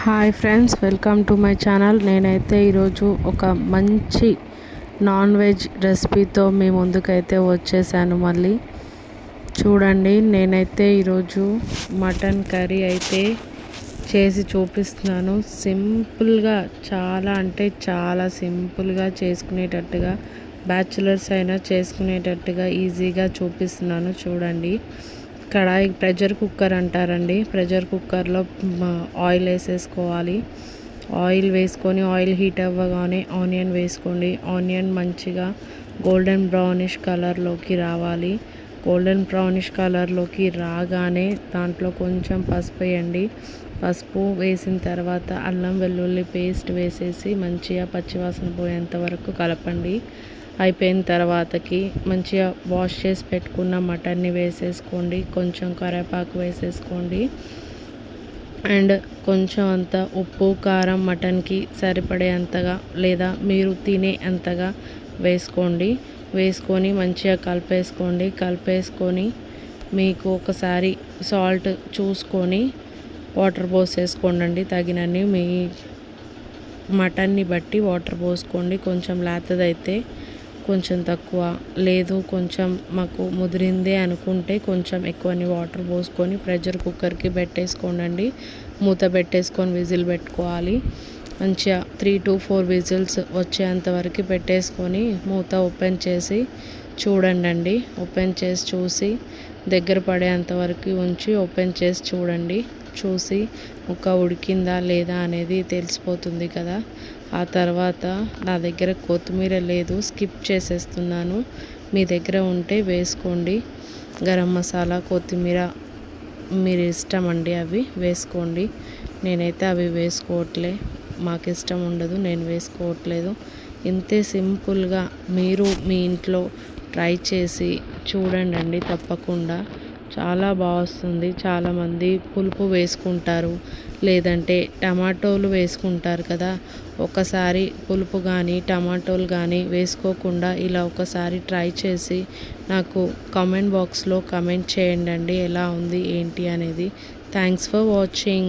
Hi friends, welcome to my channel. నేనైతే ఈరోజు ఒక మంచి నాన్ వెజ్ రెసిపీతో మీ ముందుకైతే వచ్చేసాను. మళ్ళీ చూడండి, నేనైతే ఈరోజు మటన్ కర్రీ అయితే చేసి చూపిస్తున్నాను. సింపుల్గా, చాలా అంటే చాలా సింపుల్గా చేసుకునేటట్టుగా, బ్యాచులర్స్ అయినా చేసుకునేటట్టుగా ఈజీగా చూపిస్తున్నాను. చూడండి, కడాయి ప్రెషర్ కుక్కర్ అంటారండి. ప్రెషర్ కుక్కర్లో ఆయిల్ వేసేసుకోవాలి. ఆయిల్ వేసుకొని ఆయిల్ హీట్ అవ్వగానే ఆనియన్ వేసుకోండి. ఆనియన్ మంచిగా గోల్డెన్ బ్రౌనిష్ కలర్లోకి రావాలి. గోల్డెన్ బ్రౌనిష్ కలర్లోకి రాగానే దాంట్లో కొంచెం పసుపు వేయండి. పసుపు వేసిన తర్వాత అల్లం వెల్లుల్లి పేస్ట్ వేసేసి మంచిగా పచ్చివాసన పోయేంత వరకు కలపండి. అయిపోయిన తర్వాతకి మంచిగా వాష్ చేసి పెట్టుకున్న మటన్ని వేసేసుకోండి. కొంచెం కరివేపాకు వేసేసుకోండి. అండ్ కొంచెం అంత ఉప్పు కారం మటన్కి సరిపడే అంతగా లేదా మీరు తినే అంతగా వేసుకోండి. వేసుకొని మంచిగా కలిపేసుకొని మీకు ఒకసారి సాల్ట్ చూసుకొని వాటర్ పోసేసుకోండి. తగినన్ని మీ మటన్ని బట్టి వాటర్ పోసుకోండి. కొంచెం లేతదైతే కొంచెం తక్కువ, లేదు కొంచెం మాకు ముదిరిందే అనుకుంటే కొంచెం ఎక్కువని వాటర్ పోసుకొని ప్రెషర్ కుక్కర్కి పెట్టేసుకోండి. మూత పెట్టేసుకొని విజిల్ పెట్టుకోవాలి. మంచిగా 3 to 4 విజిల్స్ వచ్చేంత వరకు పెట్టేసుకొని మూత ఓపెన్ చేసి చూడండి. ఓపెన్ చేసి చూసి దగ్గర పడేంత వరకు ఉంచి ఓపెన్ చేసి చూడండి. చూసి ముక్క ఉడికిందా లేదా అనేది తెలిసిపోతుంది కదా. ఆ తర్వాత నా దగ్గర కొత్తిమీర లేదు, స్కిప్ చేసేస్తున్నాను. మీ దగ్గర ఉంటే వేసుకోండి. గరం మసాలా, కొత్తిమీర మీరు ఇష్టం అండి, అవి వేసుకోండి. నేనైతే అవి వేసుకోవట్లే, మాకు ఇష్టం ఉండదు, నేను వేసుకోవట్లేదు. ఇంతే సింపుల్గా మీరు మీ ఇంట్లో ట్రై చేసి చూడండి. తప్పకుండా చాలా బాగా వస్తుంది. చాలామంది పులుపు వేసుకుంటారు, లేదంటే టమాటోలు వేసుకుంటారు కదా. ఒకసారి పులుపు కానీ టమాటోలు కానీ వేసుకోకుండా ఇలా ఒకసారి ట్రై చేసి నాకు కామెంట్ బాక్స్లో కామెంట్ చేయండి ఎలా ఉంది ఏంటి అనేది. Thanks for watching.